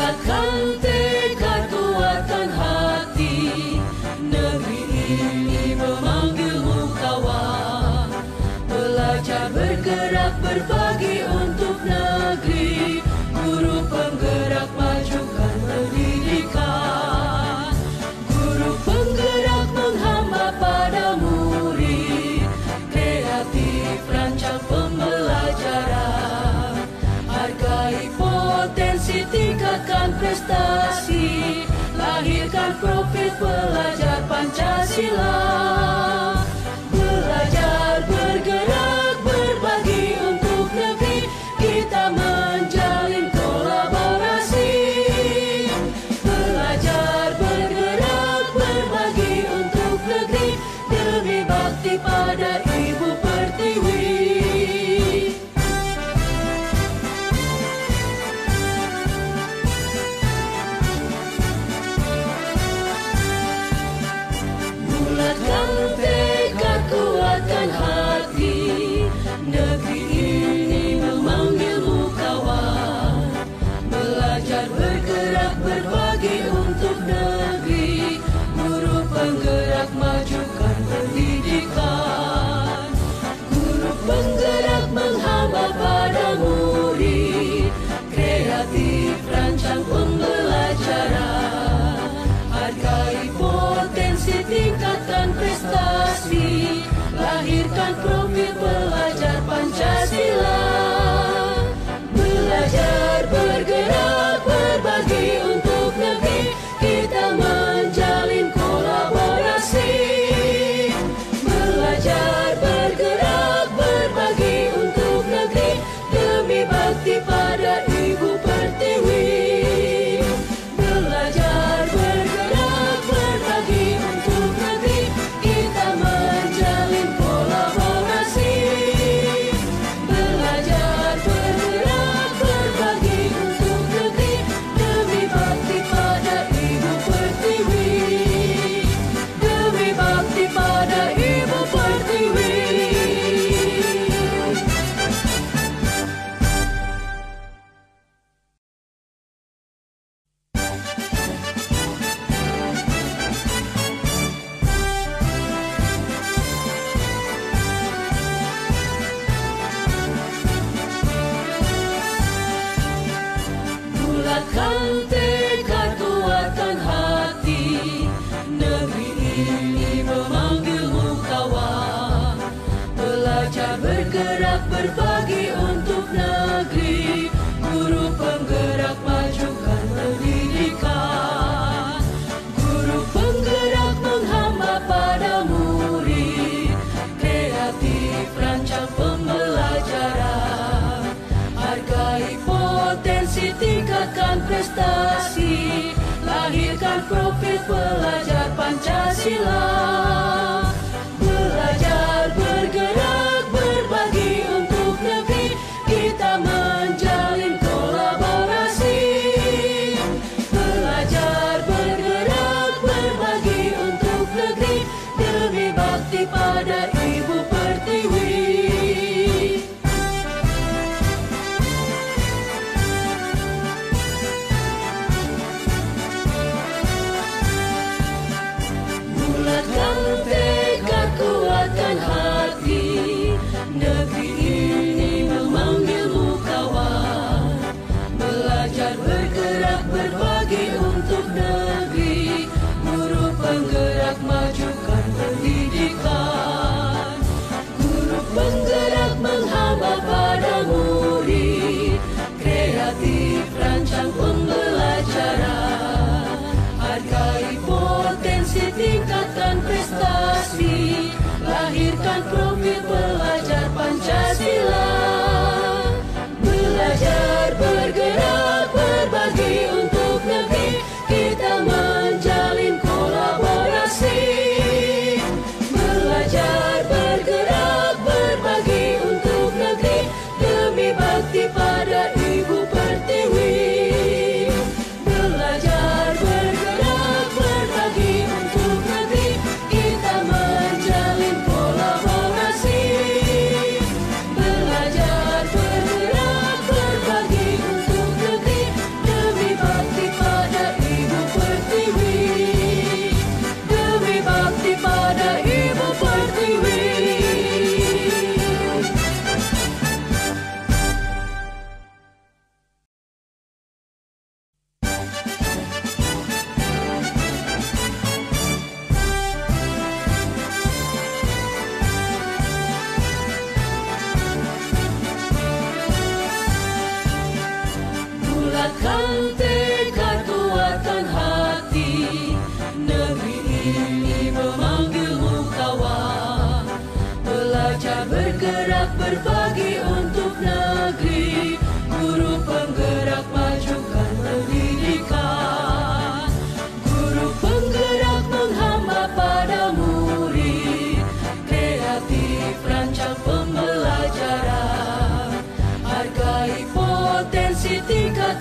Bulatkan tekad kuatkan hati, negeri ini memanggilmu kawan. Belajar bergerak berbagi untuk negeri, guru penggerak majukan pendidikan. Guru penggerak menghamba pada murid, kreatif rancang pembelajaran. Hargai potensi, tingkatkan prestasi, lahirkan profil pelajar Pancasila. Belajar bergerak berbagi untuk negeri, kita menjalin kolaborasi. Belajar bergerak berbagi untuk negeri, demi bakti pada Ibu Pertiwi. Bulatkan tekad kuatkan hati, negeri ini memanggilmu kawan. Belajar bergerak berbagi untuk negeri, guru penggerak majukan pendidikan. Guru penggerak menghamba pada murid, kreatif rancang pembelajaran. Hargai potensi, tingkatkan prestasi, lahirkan profil pelajar Pancasila. Belajar bergerak berbagi untuk negeri, kita menjalin kolaborasi. Belajar bergerak berbagi untuk negeri, demi bakti pada Ibu Pertiwi. Belajar bergerak berbagi untuk negeri, kita menjalin kolaborasi. Belajar bergerak berbagi untuk negeri, demi bakti pada Ibu Pertiwi. Demi bakti pada Ibu Pertiwi. Bulatkan tekad kuatkan hati, negeri ini memanggilmu kawan. Belajar bergerak berbagi untuk negeri, guru penggerak majukan pendidikan. Guru penggerak menghamba pada murid, kreatif rancang pembelajaran. Hargai potensi, tingkatkan prestasi, lahirkan profil pelajar Pancasila. Belajar bergerak berbagi untuk negeri, kita menjalin kolaborasi. Belajar bergerak berbagi untuk negeri, demi bakti pada Ibu Pertiwi. Bulatkan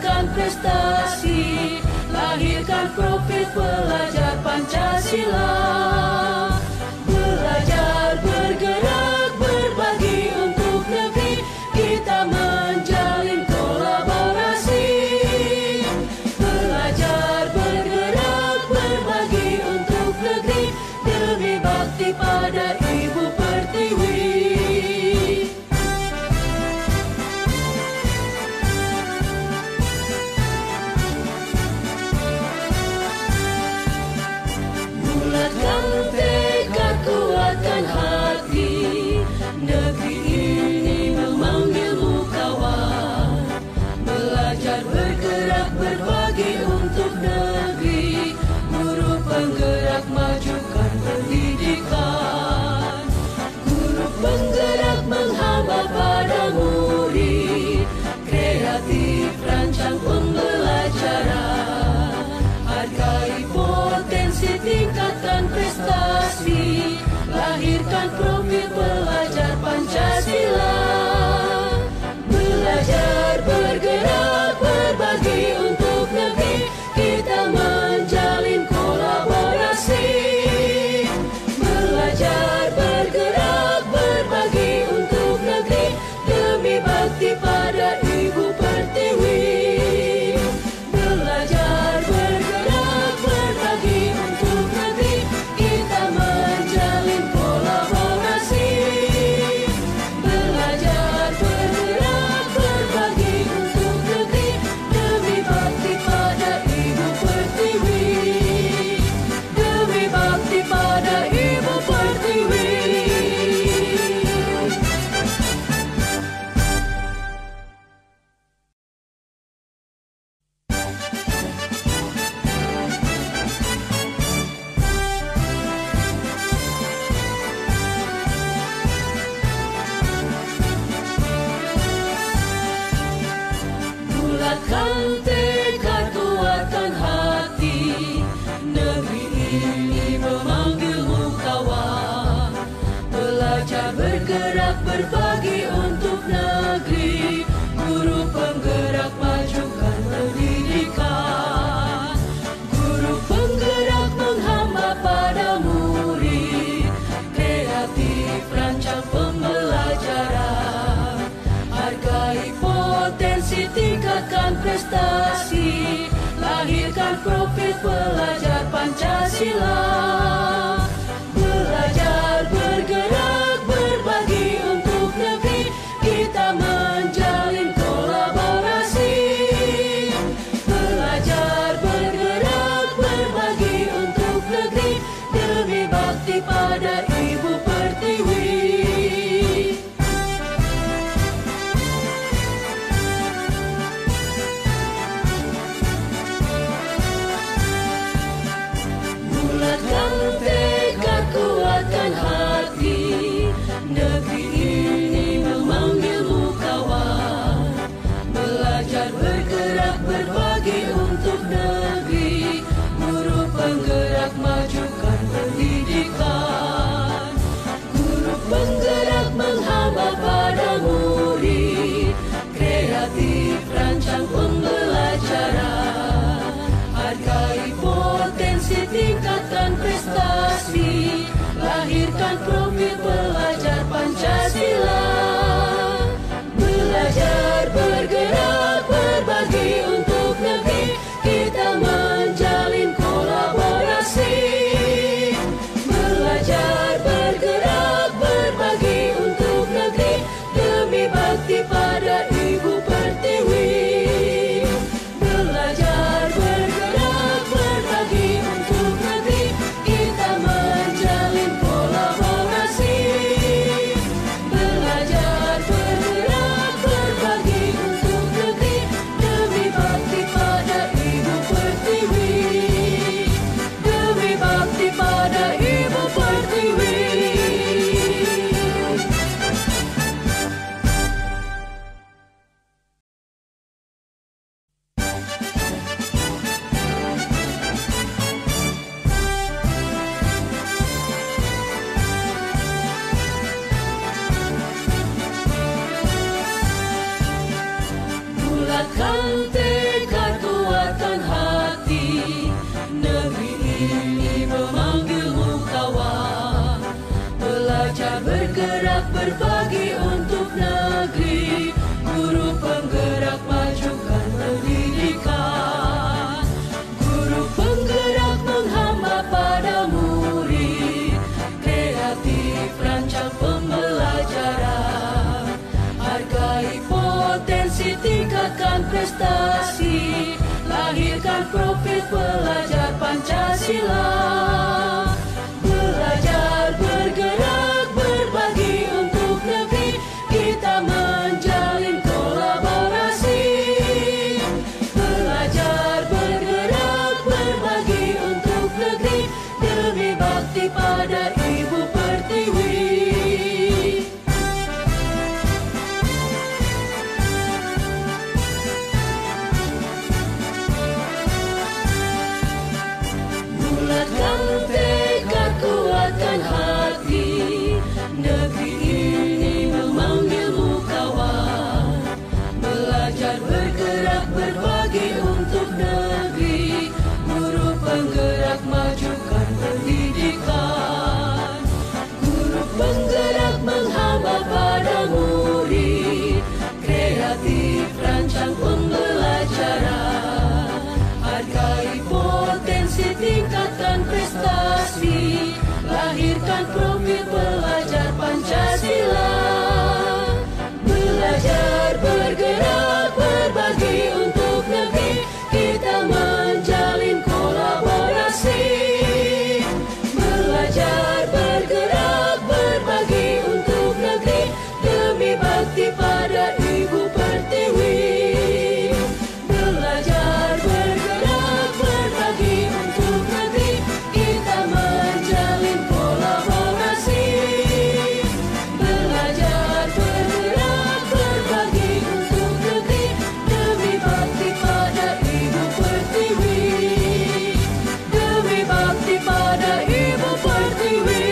tingkatkan prestasi, lahirkan profil pelajar Pancasila. Belajar, bergerak, berbagi untuk negeri, kita menjalin kolaborasi. Belajar, bergerak, berbagi untuk negeri, demi bakti pada Ibu Pertiwi. Bulatkan tekad, kuatkan hati, negeri ini memanggilmu kawan. Belajar, bergerak, berbagi untuk negeri, guru penggerak, majukan pendidikan. Guru penggerak menghamba pada murid, kreatif rancang pembelajaran. Hargai potensi, tingkatkan prestasi, lahirkan profil pelajar Pancasila. Belajar, bergerak, berbagi untuk negeri, kita menjalin kolaborasi. Belajar, bergerak, berbagi untuk negeri, demi bakti pada Ibu Pertiwi. Belajar, bergerak, berbagi untuk negeri, kita menjalin kolaborasi. Belajar, bergerak, berbagi untuk negeri, demi bakti pada Ibu Pertiwi. Demi bakti pada Ibu Pertiwi. Bulatkan tekad, kuatkan hati, negeri ini memanggilmu kawan. Belajar, bergerak, berbagi untuk negeri, guru penggerak, majukan pendidikan. Guru penggerak menghamba pada murid, kreatif rancang pembelajaran. Hargai potensi, tingkatkan prestasi, lahirkan profil pelajar Pancasila. Belajar, bergerak, berbagi untuk negeri, kita menjalin kolaborasi. Belajar, bergerak, berbagi untuk negeri, demi bakti pada Ibu Pertiwi. Bulatkan prestasi, lahirkan profil pelajar Pancasila. Belajar, bergerak, berbagi untuk negeri, kita menjalin kolaborasi. Belajar, bergerak, berbagi untuk negeri, demi bakti pada Ibu Pertiwi. Bulatkan tekad, kuatkan hati, negeri ini memanggilmu kawan. Belajar, bergerak, berbagi untuk negeri, guru penggerak majukan pendidikan. Guru penggerak menghamba pada murid, kreatif rancang pembelajaran. Hargai potensi, tingkatkan prestasi, lahirkan profil pelajar Pancasila. Belajar, bergerak, berbagi untuk negeri, kita menjalin kolaborasi. Belajar, bergerak, berbagi untuk negeri, demi bakti pada Ibu Pertiwi. Belajar, bergerak, berbagi untuk negeri, kita menjalin kolaborasi. Belajar, bergerak, berbagi untuk negeri, demi bakti pada Ibu Pertiwi. Demi bakti pada Ibu Pertiwi.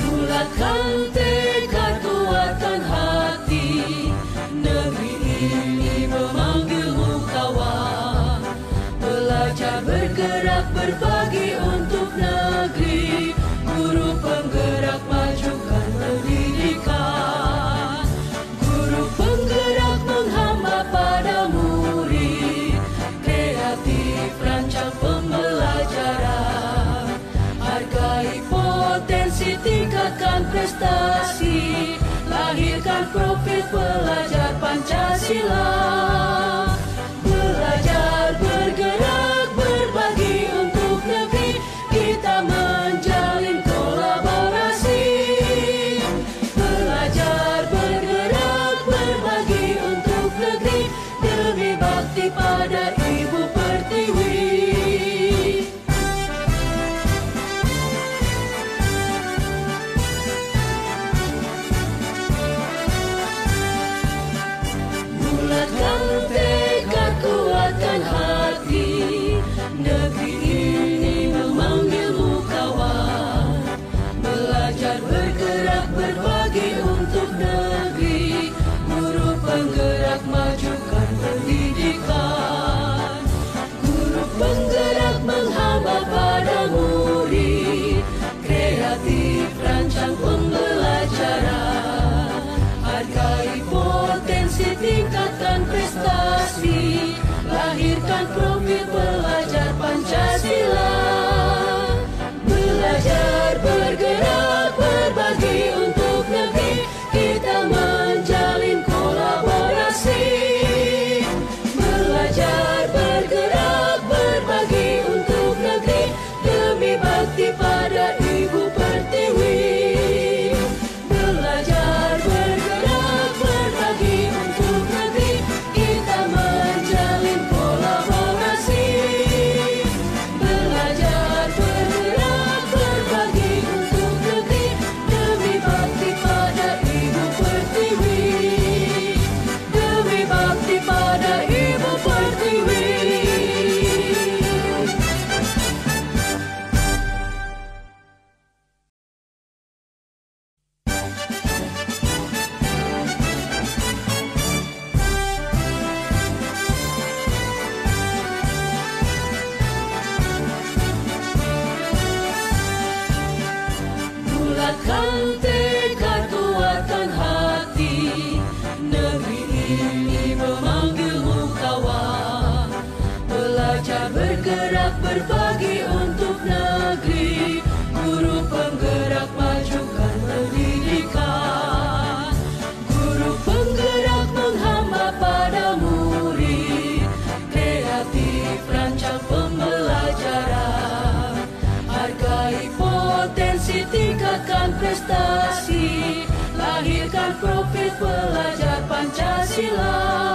Bulatkan tekad, kuatkan hati, negeri ini memanggilmu kawan. Belajar, bergerak, berbagi untuk negeri, guru penggerak majukan pendidikan. Guru penggerak menghamba pada murid, kreatif rancang pembelajaran. Hargai potensi, tingkatkan prestasi, lahirkan profil pelajar Pancasila. Belajar, bergerak, berbagi untuk negeri, kita menjalin kolaborasi. Belajar, bergerak, berbagi untuk negeri, demi bakti pada Ibu Pertiwi. Bulatkan tekad, kuatkan hati, negeri ini memanggilmu kawan. Belajar, bergerak, berbagi untuk negeri, guru penggerak majukan pendidikan. Guru penggerak menghamba pada murid, kreatif rancang pembelajaran. Hargai potensi, tingkatkan prestasi, lahirkan profil pelajar Pancasila. Belajar, bergerak, berbagi untuk negeri, kita menjalin kolaborasi. Belajar, bergerak, berbagi untuk negeri, demi bakti pada Ibu Pertiwi. Belajar, bergerak, berbagi untuk negeri, kita menjalin kolaborasi. berbagi untuk negeri. Guru penggerak majukan pendidikan. Guru penggerak menghamba pada murid. Kreatif rancang pembelajaran. Hargai potensi, tingkatkan prestasi. Lahirkan profil pelajar Pancasila.